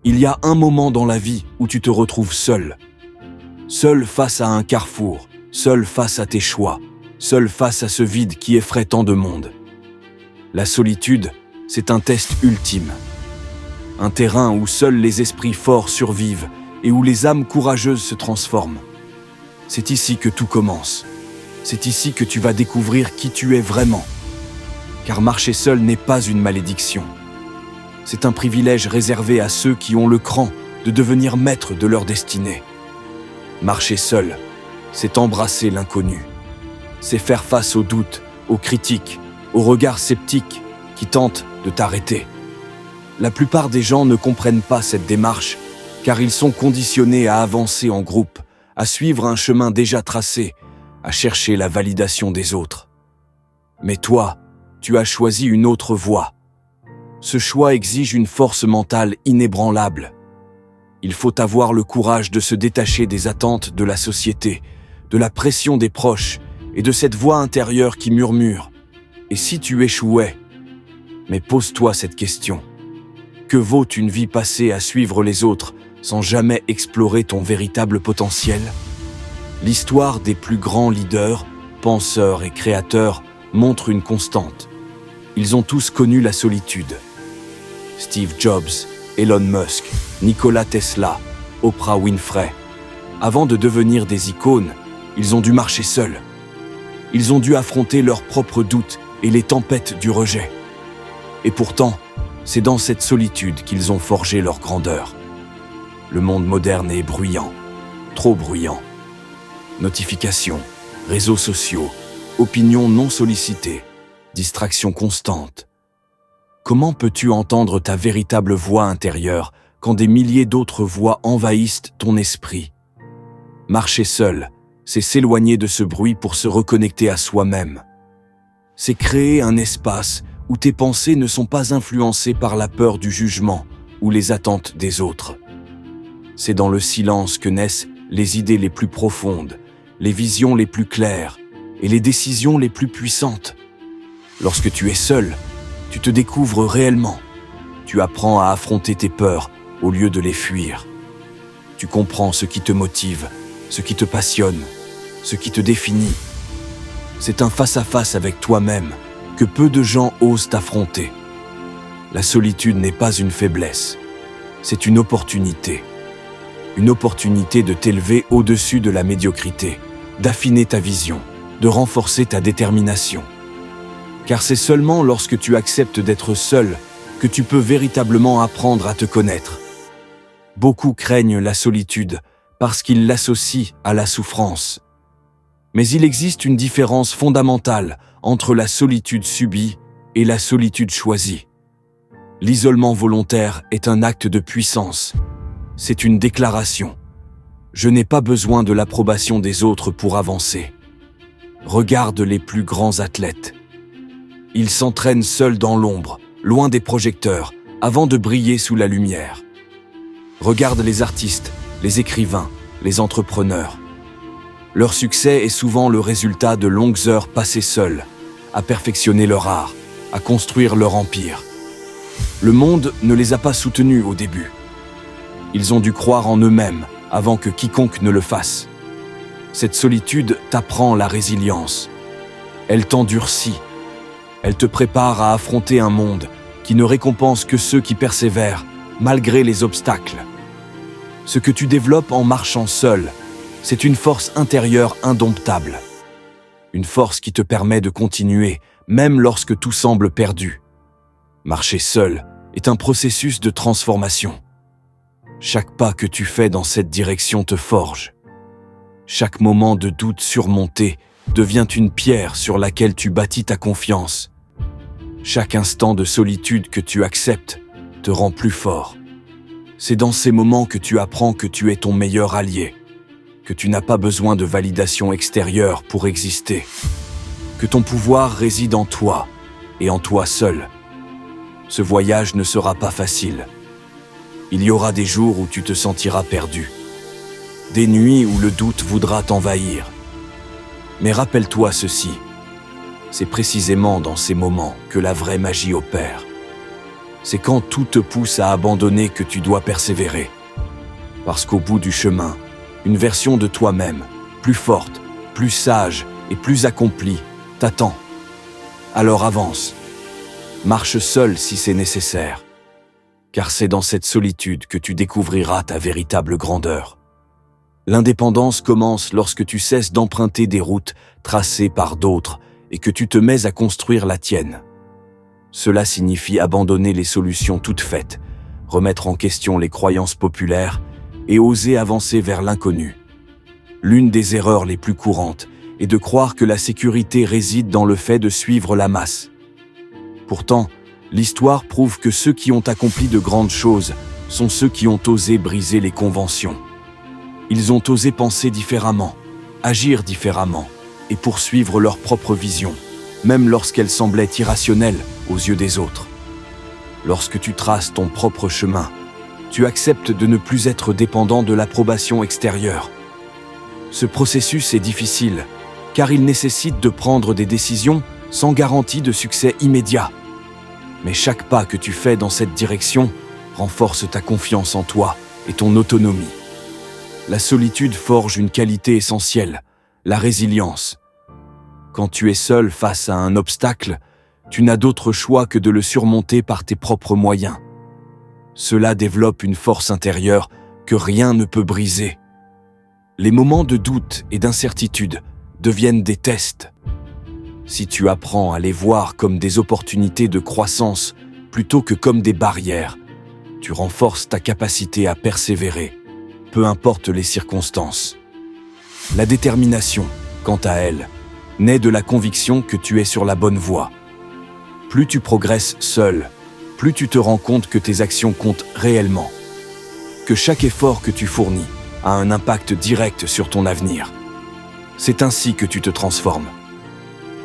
Il y a un moment dans la vie où tu te retrouves seul. Seul face à un carrefour, seul face à tes choix, seul face à ce vide qui effraie tant de monde. La solitude, c'est un test ultime. Un terrain où seuls les esprits forts survivent et où les âmes courageuses se transforment. C'est ici que tout commence. C'est ici que tu vas découvrir qui tu es vraiment. Car marcher seul n'est pas une malédiction. C'est un privilège réservé à ceux qui ont le cran de devenir maîtres de leur destinée. Marcher seul, c'est embrasser l'inconnu. C'est faire face aux doutes, aux critiques, aux regards sceptiques qui tentent de t'arrêter. La plupart des gens ne comprennent pas cette démarche car ils sont conditionnés à avancer en groupe, à suivre un chemin déjà tracé, à chercher la validation des autres. Mais toi, tu as choisi une autre voie. Ce choix exige une force mentale inébranlable. Il faut avoir le courage de se détacher des attentes de la société, de la pression des proches et de cette voix intérieure qui murmure. Et si tu échouais? Mais pose-toi cette question. Que vaut une vie passée à suivre les autres sans jamais explorer ton véritable potentiel? L'histoire des plus grands leaders, penseurs et créateurs montre une constante. Ils ont tous connu la solitude. Steve Jobs, Elon Musk, Nikola Tesla, Oprah Winfrey. Avant de devenir des icônes, ils ont dû marcher seuls. Ils ont dû affronter leurs propres doutes et les tempêtes du rejet. Et pourtant, c'est dans cette solitude qu'ils ont forgé leur grandeur. Le monde moderne est bruyant, trop bruyant. Notifications, réseaux sociaux, opinions non sollicitées, distractions constantes. Comment peux-tu entendre ta véritable voix intérieure quand des milliers d'autres voix envahissent ton esprit? Marcher seul, c'est s'éloigner de ce bruit pour se reconnecter à soi-même. C'est créer un espace où tes pensées ne sont pas influencées par la peur du jugement ou les attentes des autres. C'est dans le silence que naissent les idées les plus profondes, les visions les plus claires et les décisions les plus puissantes. Lorsque tu es seul, tu te découvres réellement. Tu apprends à affronter tes peurs au lieu de les fuir. Tu comprends ce qui te motive, ce qui te passionne, ce qui te définit. C'est un face-à-face avec toi-même que peu de gens osent affronter. La solitude n'est pas une faiblesse, c'est une opportunité. Une opportunité de t'élever au-dessus de la médiocrité, d'affiner ta vision, de renforcer ta détermination. Car c'est seulement lorsque tu acceptes d'être seul que tu peux véritablement apprendre à te connaître. Beaucoup craignent la solitude parce qu'ils l'associent à la souffrance. Mais il existe une différence fondamentale entre la solitude subie et la solitude choisie. L'isolement volontaire est un acte de puissance. C'est une déclaration. Je n'ai pas besoin de l'approbation des autres pour avancer. Regarde les plus grands athlètes. Ils s'entraînent seuls dans l'ombre, loin des projecteurs, avant de briller sous la lumière. Regarde les artistes, les écrivains, les entrepreneurs. Leur succès est souvent le résultat de longues heures passées seuls, à perfectionner leur art, à construire leur empire. Le monde ne les a pas soutenus au début. Ils ont dû croire en eux-mêmes avant que quiconque ne le fasse. Cette solitude t'apprend la résilience. Elle t'endurcit. Elle te prépare à affronter un monde qui ne récompense que ceux qui persévèrent, malgré les obstacles. Ce que tu développes en marchant seul, c'est une force intérieure indomptable. Une force qui te permet de continuer, même lorsque tout semble perdu. Marcher seul est un processus de transformation. Chaque pas que tu fais dans cette direction te forge. Chaque moment de doute surmonté devient une pierre sur laquelle tu bâtis ta confiance. Chaque instant de solitude que tu acceptes te rend plus fort. C'est dans ces moments que tu apprends que tu es ton meilleur allié, que tu n'as pas besoin de validation extérieure pour exister, que ton pouvoir réside en toi et en toi seul. Ce voyage ne sera pas facile. Il y aura des jours où tu te sentiras perdu, des nuits où le doute voudra t'envahir. Mais rappelle-toi ceci, c'est précisément dans ces moments que la vraie magie opère. C'est quand tout te pousse à abandonner que tu dois persévérer. Parce qu'au bout du chemin, une version de toi-même, plus forte, plus sage et plus accomplie, t'attend. Alors avance. Marche seul si c'est nécessaire. Car c'est dans cette solitude que tu découvriras ta véritable grandeur. L'indépendance commence lorsque tu cesses d'emprunter des routes tracées par d'autres et que tu te mets à construire la tienne. Cela signifie abandonner les solutions toutes faites, remettre en question les croyances populaires et oser avancer vers l'inconnu. L'une des erreurs les plus courantes est de croire que la sécurité réside dans le fait de suivre la masse. Pourtant, l'histoire prouve que ceux qui ont accompli de grandes choses sont ceux qui ont osé briser les conventions. Ils ont osé penser différemment, agir différemment et poursuivre leur propre vision, même lorsqu'elle semblait irrationnelle aux yeux des autres. Lorsque tu traces ton propre chemin, tu acceptes de ne plus être dépendant de l'approbation extérieure. Ce processus est difficile, car il nécessite de prendre des décisions sans garantie de succès immédiat. Mais chaque pas que tu fais dans cette direction renforce ta confiance en toi et ton autonomie. La solitude forge une qualité essentielle, la résilience. Quand tu es seul face à un obstacle, tu n'as d'autre choix que de le surmonter par tes propres moyens. Cela développe une force intérieure que rien ne peut briser. Les moments de doute et d'incertitude deviennent des tests. Si tu apprends à les voir comme des opportunités de croissance plutôt que comme des barrières, tu renforces ta capacité à persévérer, peu importe les circonstances. La détermination, quant à elle, naît de la conviction que tu es sur la bonne voie. Plus tu progresses seul, plus tu te rends compte que tes actions comptent réellement, que chaque effort que tu fournis a un impact direct sur ton avenir. C'est ainsi que tu te transformes.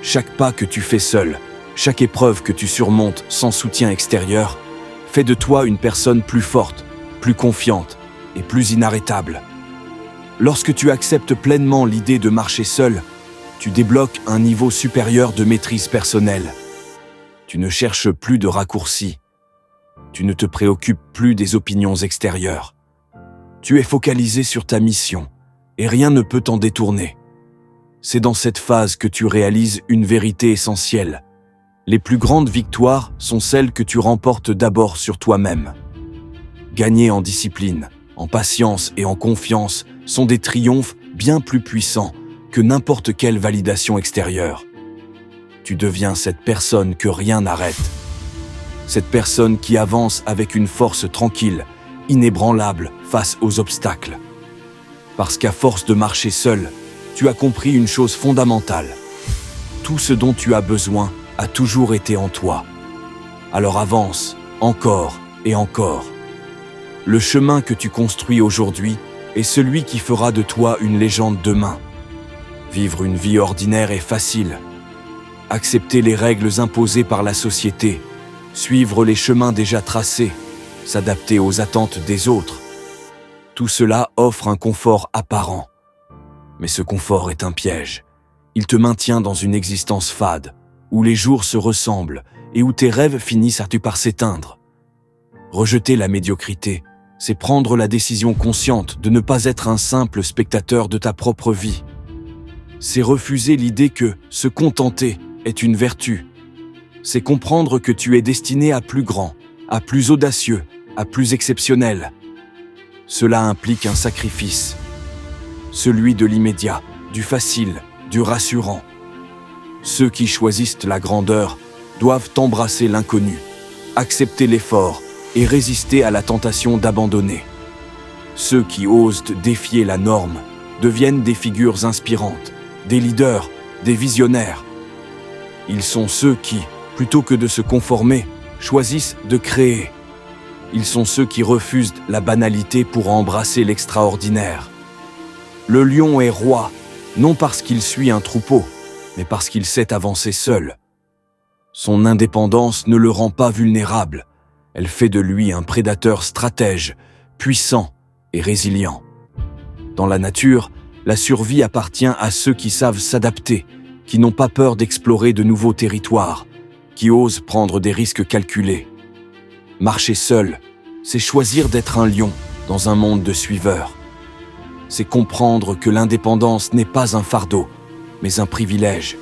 Chaque pas que tu fais seul, chaque épreuve que tu surmontes sans soutien extérieur, fait de toi une personne plus forte, plus confiante et plus inarrêtable. Lorsque tu acceptes pleinement l'idée de marcher seul, tu débloques un niveau supérieur de maîtrise personnelle. Tu ne cherches plus de raccourcis. Tu ne te préoccupes plus des opinions extérieures. Tu es focalisé sur ta mission et rien ne peut t'en détourner. C'est dans cette phase que tu réalises une vérité essentielle. Les plus grandes victoires sont celles que tu remportes d'abord sur toi-même. Gagner en discipline, en patience et en confiance sont des triomphes bien plus puissants que n'importe quelle validation extérieure. Tu deviens cette personne que rien n'arrête. Cette personne qui avance avec une force tranquille, inébranlable face aux obstacles. Parce qu'à force de marcher seul, tu as compris une chose fondamentale. Tout ce dont tu as besoin a toujours été en toi. Alors avance, encore et encore. Le chemin que tu construis aujourd'hui est celui qui fera de toi une légende demain. Vivre une vie ordinaire est facile. Accepter les règles imposées par la société, suivre les chemins déjà tracés, s'adapter aux attentes des autres. Tout cela offre un confort apparent. Mais ce confort est un piège. Il te maintient dans une existence fade, où les jours se ressemblent et où tes rêves finissent par s'éteindre. Rejeter la médiocrité, c'est prendre la décision consciente de ne pas être un simple spectateur de ta propre vie. C'est refuser l'idée que se contenter est une vertu. C'est comprendre que tu es destiné à plus grand, à plus audacieux, à plus exceptionnel. Cela implique un sacrifice. Celui de l'immédiat, du facile, du rassurant. Ceux qui choisissent la grandeur doivent embrasser l'inconnu, accepter l'effort et résister à la tentation d'abandonner. Ceux qui osent défier la norme deviennent des figures inspirantes, des leaders, des visionnaires. Ils sont ceux qui, plutôt que de se conformer, choisissent de créer. Ils sont ceux qui refusent la banalité pour embrasser l'extraordinaire. Le lion est roi, non parce qu'il suit un troupeau, mais parce qu'il sait avancer seul. Son indépendance ne le rend pas vulnérable. Elle fait de lui un prédateur stratège, puissant et résilient. Dans la nature, la survie appartient à ceux qui savent s'adapter, qui n'ont pas peur d'explorer de nouveaux territoires, qui osent prendre des risques calculés. Marcher seul, c'est choisir d'être un lion dans un monde de suiveurs. C'est comprendre que l'indépendance n'est pas un fardeau, mais un privilège.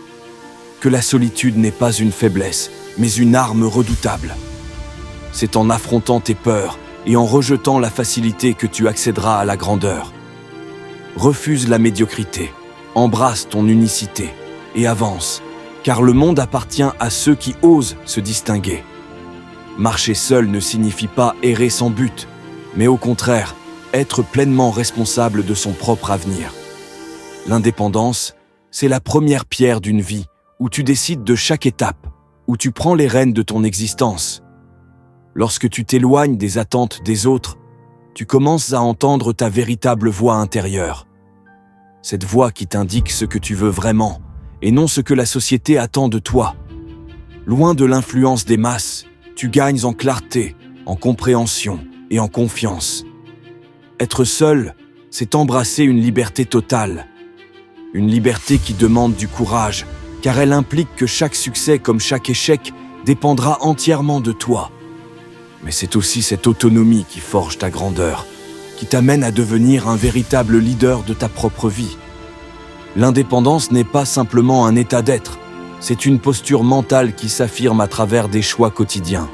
Que la solitude n'est pas une faiblesse, mais une arme redoutable. C'est en affrontant tes peurs et en rejetant la facilité que tu accéderas à la grandeur. Refuse la médiocrité, embrasse ton unicité et avance, car le monde appartient à ceux qui osent se distinguer. Marcher seul ne signifie pas errer sans but, mais au contraire, être pleinement responsable de son propre avenir. L'indépendance, c'est la première pierre d'une vie où tu décides de chaque étape, où tu prends les rênes de ton existence. Lorsque tu t'éloignes des attentes des autres, tu commences à entendre ta véritable voix intérieure. Cette voix qui t'indique ce que tu veux vraiment, et non ce que la société attend de toi. Loin de l'influence des masses, tu gagnes en clarté, en compréhension et en confiance. Être seul, c'est embrasser une liberté totale. Une liberté qui demande du courage, car elle implique que chaque succès comme chaque échec dépendra entièrement de toi. Mais c'est aussi cette autonomie qui forge ta grandeur, qui t'amène à devenir un véritable leader de ta propre vie. L'indépendance n'est pas simplement un état d'être, c'est une posture mentale qui s'affirme à travers des choix quotidiens.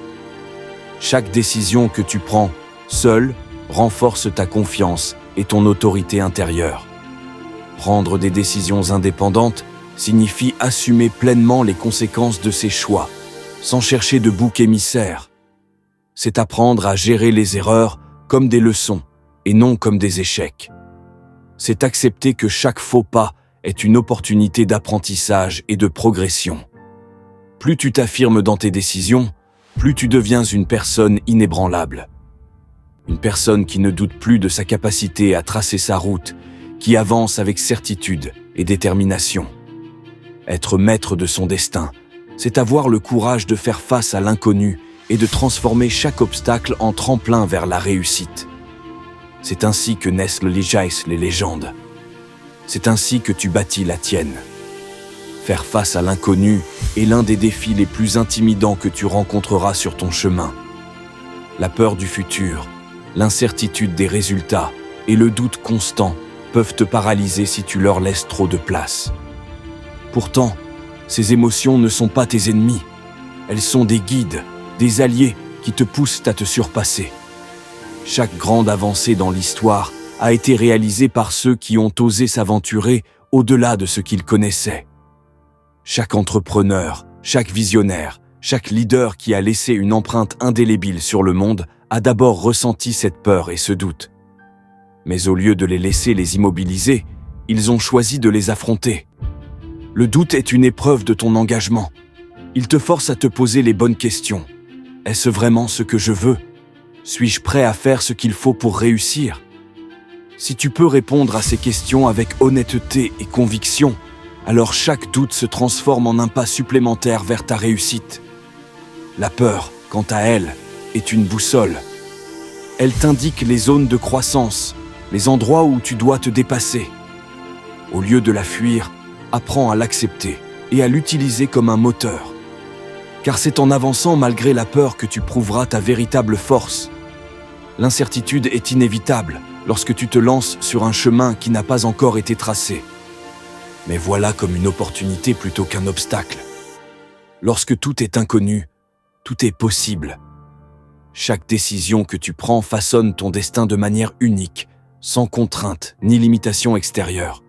Chaque décision que tu prends, seul, renforce ta confiance et ton autorité intérieure. Prendre des décisions indépendantes signifie assumer pleinement les conséquences de ses choix, sans chercher de bouc émissaire. C'est apprendre à gérer les erreurs comme des leçons et non comme des échecs. C'est accepter que chaque faux pas est une opportunité d'apprentissage et de progression. Plus tu t'affirmes dans tes décisions, plus tu deviens une personne inébranlable. Une personne qui ne doute plus de sa capacité à tracer sa route, qui avance avec certitude et détermination. Être maître de son destin, c'est avoir le courage de faire face à l'inconnu et de transformer chaque obstacle en tremplin vers la réussite. C'est ainsi que naissent les légendes. C'est ainsi que tu bâtis la tienne. Faire face à l'inconnu est l'un des défis les plus intimidants que tu rencontreras sur ton chemin. La peur du futur, l'incertitude des résultats et le doute constant peuvent te paralyser si tu leur laisses trop de place. Pourtant, ces émotions ne sont pas tes ennemis. Elles sont des guides, des alliés qui te poussent à te surpasser. Chaque grande avancée dans l'histoire a été réalisée par ceux qui ont osé s'aventurer au-delà de ce qu'ils connaissaient. Chaque entrepreneur, chaque visionnaire, chaque leader qui a laissé une empreinte indélébile sur le monde a d'abord ressenti cette peur et ce doute. Mais au lieu de les laisser les immobiliser, ils ont choisi de les affronter. Le doute est une épreuve de ton engagement. Il te force à te poser les bonnes questions. Est-ce vraiment ce que je veux ? Suis-je prêt à faire ce qu'il faut pour réussir ? Si tu peux répondre à ces questions avec honnêteté et conviction, alors chaque doute se transforme en un pas supplémentaire vers ta réussite. La peur, quant à elle, est une boussole. Elle t'indique les zones de croissance, les endroits où tu dois te dépasser. Au lieu de la fuir, apprends à l'accepter et à l'utiliser comme un moteur. Car c'est en avançant malgré la peur que tu prouveras ta véritable force. L'incertitude est inévitable lorsque tu te lances sur un chemin qui n'a pas encore été tracé. Mais voilà comme une opportunité plutôt qu'un obstacle. Lorsque tout est inconnu, tout est possible. Chaque décision que tu prends façonne ton destin de manière unique, sans contrainte ni limitation extérieure.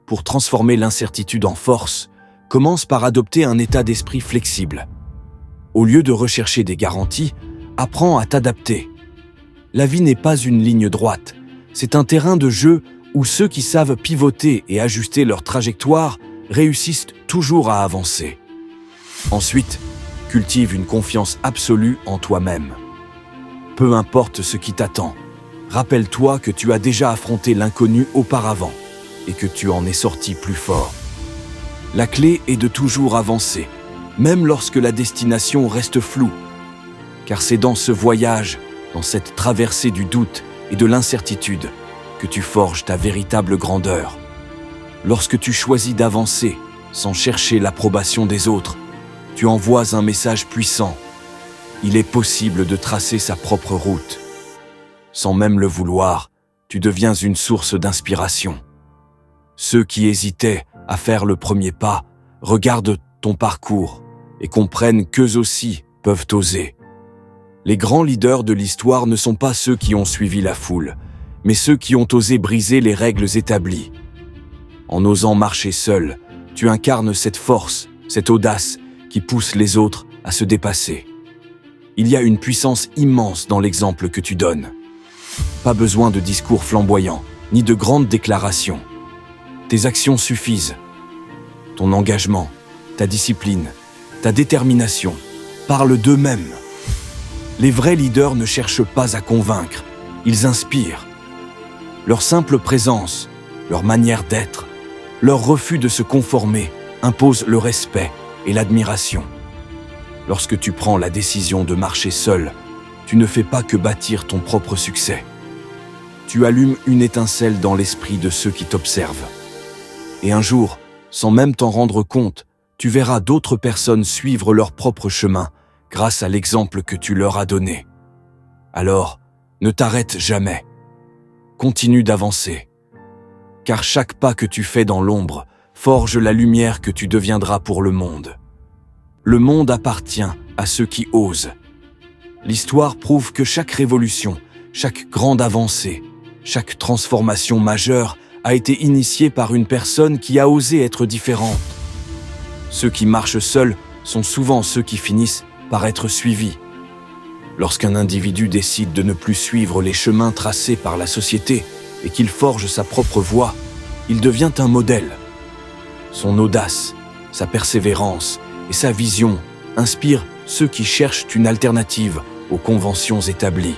Pour transformer l'incertitude en force, commence par adopter un état d'esprit flexible. Au lieu de rechercher des garanties, apprends à t'adapter. La vie n'est pas une ligne droite, c'est un terrain de jeu où ceux qui savent pivoter et ajuster leur trajectoire réussissent toujours à avancer. Ensuite, cultive une confiance absolue en toi-même. Peu importe ce qui t'attend, rappelle-toi que tu as déjà affronté l'inconnu auparavant et que tu en es sorti plus fort. La clé est de toujours avancer, même lorsque la destination reste floue. Car c'est dans ce voyage, dans cette traversée du doute et de l'incertitude, que tu forges ta véritable grandeur. Lorsque tu choisis d'avancer, sans chercher l'approbation des autres, tu envoies un message puissant. Il est possible de tracer sa propre route. Sans même le vouloir, tu deviens une source d'inspiration. Ceux qui hésitaient à faire le premier pas regardent ton parcours et comprennent qu'eux aussi peuvent oser. Les grands leaders de l'histoire ne sont pas ceux qui ont suivi la foule, mais ceux qui ont osé briser les règles établies. En osant marcher seul, tu incarnes cette force, cette audace qui pousse les autres à se dépasser. Il y a une puissance immense dans l'exemple que tu donnes. Pas besoin de discours flamboyants, ni de grandes déclarations. Tes actions suffisent. Ton engagement, ta discipline, ta détermination parlent d'eux-mêmes. Les vrais leaders ne cherchent pas à convaincre, ils inspirent. Leur simple présence, leur manière d'être, leur refus de se conformer imposent le respect et l'admiration. Lorsque tu prends la décision de marcher seul, tu ne fais pas que bâtir ton propre succès. Tu allumes une étincelle dans l'esprit de ceux qui t'observent. Et un jour, sans même t'en rendre compte, tu verras d'autres personnes suivre leur propre chemin grâce à l'exemple que tu leur as donné. Alors, ne t'arrête jamais. Continue d'avancer. Car chaque pas que tu fais dans l'ombre forge la lumière que tu deviendras pour le monde. Le monde appartient à ceux qui osent. L'histoire prouve que chaque révolution, chaque grande avancée, chaque transformation majeure a été initiée par une personne qui a osé être différente. Ceux qui marchent seuls sont souvent ceux qui finissent par être suivis. Lorsqu'un individu décide de ne plus suivre les chemins tracés par la société et qu'il forge sa propre voie, il devient un modèle. Son audace, sa persévérance et sa vision inspirent ceux qui cherchent une alternative aux conventions établies.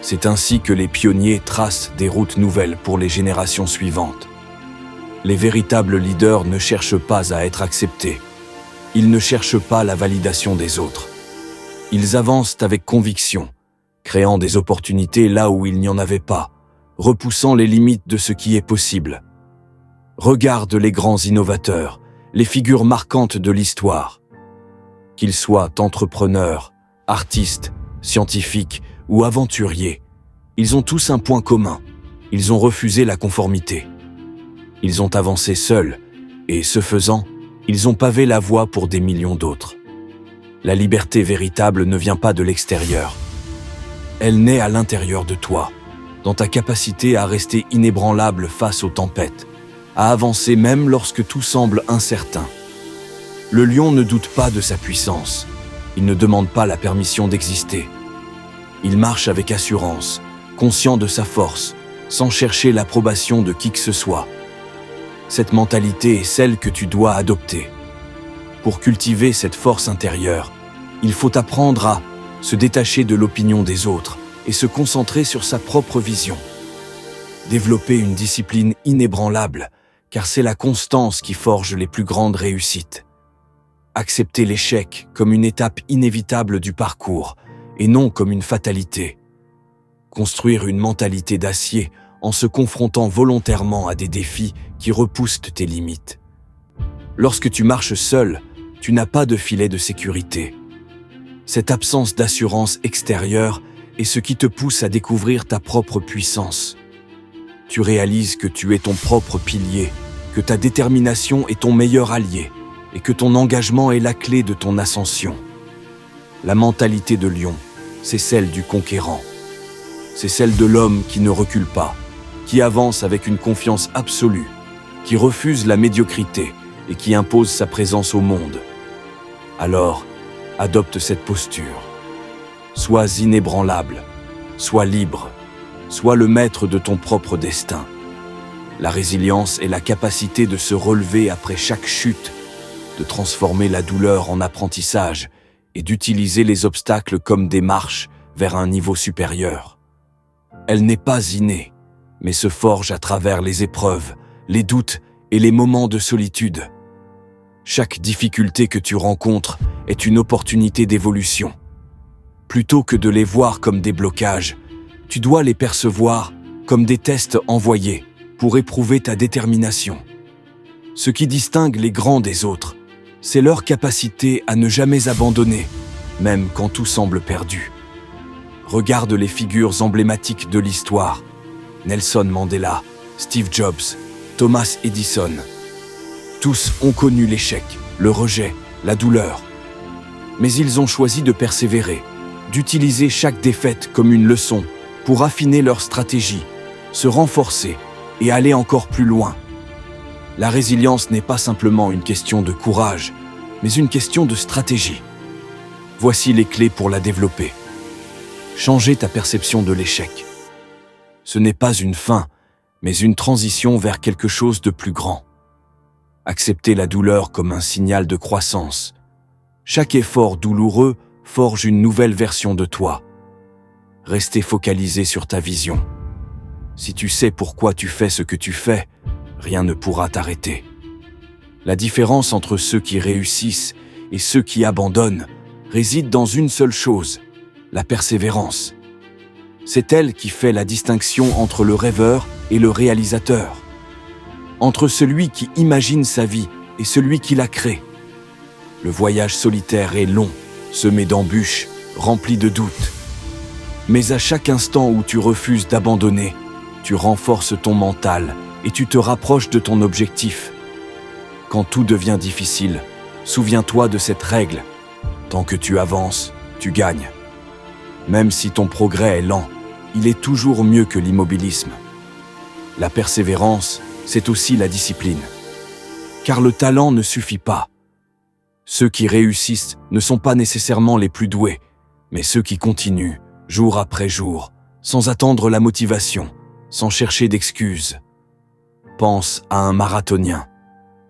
C'est ainsi que les pionniers tracent des routes nouvelles pour les générations suivantes. Les véritables leaders ne cherchent pas à être acceptés. Ils ne cherchent pas la validation des autres. Ils avancent avec conviction, créant des opportunités là où il n'y en avait pas, repoussant les limites de ce qui est possible. Regarde les grands innovateurs, les figures marquantes de l'histoire. Qu'ils soient entrepreneurs, artistes, scientifiques ou aventuriers, ils ont tous un point commun. Ils ont refusé la conformité. Ils ont avancé seuls, et ce faisant, ils ont pavé la voie pour des millions d'autres. La liberté véritable ne vient pas de l'extérieur. Elle naît à l'intérieur de toi, dans ta capacité à rester inébranlable face aux tempêtes, à avancer même lorsque tout semble incertain. Le lion ne doute pas de sa puissance. Il ne demande pas la permission d'exister. Il marche avec assurance, conscient de sa force, sans chercher l'approbation de qui que ce soit. Cette mentalité est celle que tu dois adopter. Pour cultiver cette force intérieure, il faut apprendre à se détacher de l'opinion des autres et se concentrer sur sa propre vision. Développer une discipline inébranlable, car c'est la constance qui forge les plus grandes réussites. Accepter l'échec comme une étape inévitable du parcours et non comme une fatalité. Construire une mentalité d'acier en se confrontant volontairement à des défis qui repoussent tes limites. Lorsque tu marches seul, tu n'as pas de filet de sécurité. Cette absence d'assurance extérieure est ce qui te pousse à découvrir ta propre puissance. Tu réalises que tu es ton propre pilier, que ta détermination est ton meilleur allié et que ton engagement est la clé de ton ascension. La mentalité de lion, c'est celle du conquérant. C'est celle de l'homme qui ne recule pas, qui avance avec une confiance absolue, qui refuse la médiocrité et qui impose sa présence au monde. Alors, adopte cette posture. Sois inébranlable, sois libre, sois le maître de ton propre destin. La résilience est la capacité de se relever après chaque chute, de transformer la douleur en apprentissage et d'utiliser les obstacles comme des marches vers un niveau supérieur. Elle n'est pas innée, mais se forge à travers les épreuves, les doutes et les moments de solitude. Chaque difficulté que tu rencontres est une opportunité d'évolution. Plutôt que de les voir comme des blocages, tu dois les percevoir comme des tests envoyés pour éprouver ta détermination. Ce qui distingue les grands des autres, c'est leur capacité à ne jamais abandonner, même quand tout semble perdu. Regarde les figures emblématiques de l'histoire. Nelson Mandela, Steve Jobs, Thomas Edison. Tous ont connu l'échec, le rejet, la douleur. Mais ils ont choisi de persévérer, d'utiliser chaque défaite comme une leçon pour affiner leur stratégie, se renforcer et aller encore plus loin. La résilience n'est pas simplement une question de courage, mais une question de stratégie. Voici les clés pour la développer. Changer ta perception de l'échec. Ce n'est pas une fin, mais une transition vers quelque chose de plus grand. Accepter la douleur comme un signal de croissance. Chaque effort douloureux forge une nouvelle version de toi. Rester focalisé sur ta vision. Si tu sais pourquoi tu fais ce que tu fais, rien ne pourra t'arrêter. La différence entre ceux qui réussissent et ceux qui abandonnent réside dans une seule chose, la persévérance. C'est elle qui fait la distinction entre le rêveur et le réalisateur, entre celui qui imagine sa vie et celui qui la crée. Le voyage solitaire est long, semé d'embûches, rempli de doutes. Mais à chaque instant où tu refuses d'abandonner, tu renforces ton mental et tu te rapproches de ton objectif. Quand tout devient difficile, souviens-toi de cette règle. Tant que tu avances, tu gagnes. Même si ton progrès est lent, il est toujours mieux que l'immobilisme. La persévérance, c'est aussi la discipline. Car le talent ne suffit pas. Ceux qui réussissent ne sont pas nécessairement les plus doués, mais ceux qui continuent, jour après jour, sans attendre la motivation, sans chercher d'excuses. Pense à un marathonien.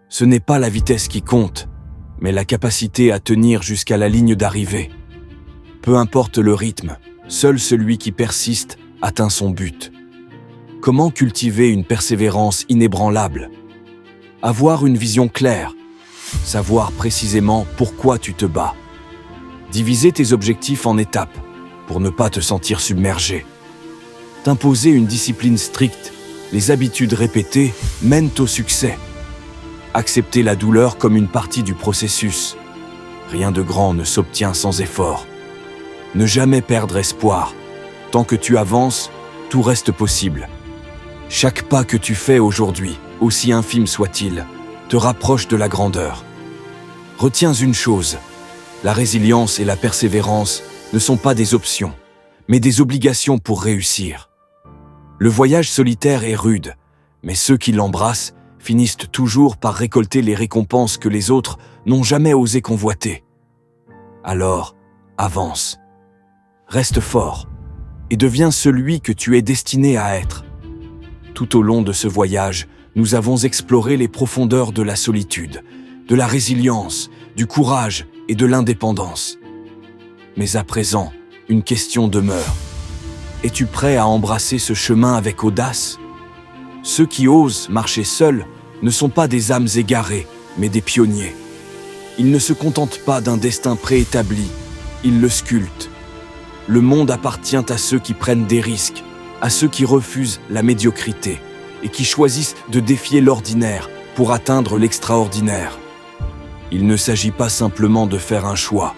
Ce n'est pas la vitesse qui compte, mais la capacité à tenir jusqu'à la ligne d'arrivée. Peu importe le rythme, seul celui qui persiste atteint son but. Comment cultiver une persévérance inébranlable? Avoir une vision claire, savoir précisément pourquoi tu te bats. Diviser tes objectifs en étapes pour ne pas te sentir submergé. T'imposer une discipline stricte, les habitudes répétées mènent au succès. Accepter la douleur comme une partie du processus. Rien de grand ne s'obtient sans effort. Ne jamais perdre espoir. Tant que tu avances, tout reste possible. Chaque pas que tu fais aujourd'hui, aussi infime soit-il, te rapproche de la grandeur. Retiens une chose, la résilience et la persévérance ne sont pas des options, mais des obligations pour réussir. Le voyage solitaire est rude, mais ceux qui l'embrassent finissent toujours par récolter les récompenses que les autres n'ont jamais osé convoiter. Alors, avance. Reste fort et deviens celui que tu es destiné à être. Tout au long de ce voyage, nous avons exploré les profondeurs de la solitude, de la résilience, du courage et de l'indépendance. Mais à présent, une question demeure. Es-tu prêt à embrasser ce chemin avec audace? Ceux qui osent marcher seuls ne sont pas des âmes égarées, mais des pionniers. Ils ne se contentent pas d'un destin préétabli, ils le sculptent. Le monde appartient à ceux qui prennent des risques, à ceux qui refusent la médiocrité et qui choisissent de défier l'ordinaire pour atteindre l'extraordinaire. Il ne s'agit pas simplement de faire un choix,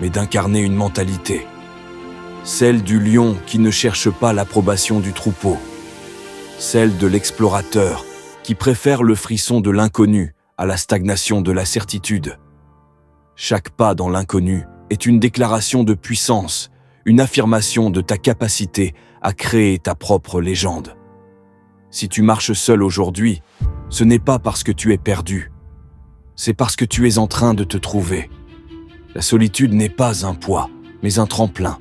mais d'incarner une mentalité. Celle du lion qui ne cherche pas l'approbation du troupeau. Celle de l'explorateur qui préfère le frisson de l'inconnu à la stagnation de la certitude. Chaque pas dans l'inconnu est une déclaration de puissance, une affirmation de ta capacité à créer ta propre légende. Si tu marches seul aujourd'hui, ce n'est pas parce que tu es perdu, c'est parce que tu es en train de te trouver. La solitude n'est pas un poids, mais un tremplin.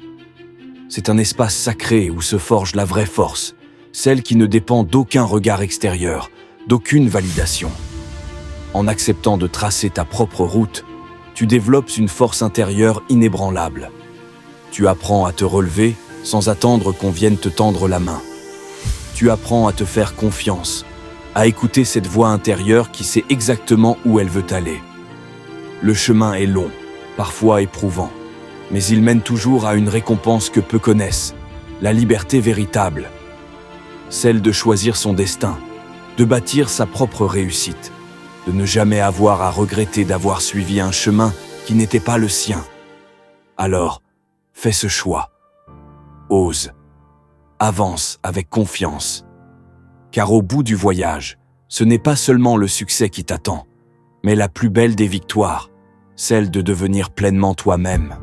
C'est un espace sacré où se forge la vraie force, celle qui ne dépend d'aucun regard extérieur, d'aucune validation. En acceptant de tracer ta propre route, tu développes une force intérieure inébranlable. Tu apprends à te relever sans attendre qu'on vienne te tendre la main. Tu apprends à te faire confiance, à écouter cette voix intérieure qui sait exactement où elle veut aller. Le chemin est long, parfois éprouvant, mais il mène toujours à une récompense que peu connaissent, la liberté véritable. Celle de choisir son destin, de bâtir sa propre réussite, de ne jamais avoir à regretter d'avoir suivi un chemin qui n'était pas le sien. Alors, fais ce choix. Ose. Avance avec confiance. Car au bout du voyage, ce n'est pas seulement le succès qui t'attend, mais la plus belle des victoires, celle de devenir pleinement toi-même.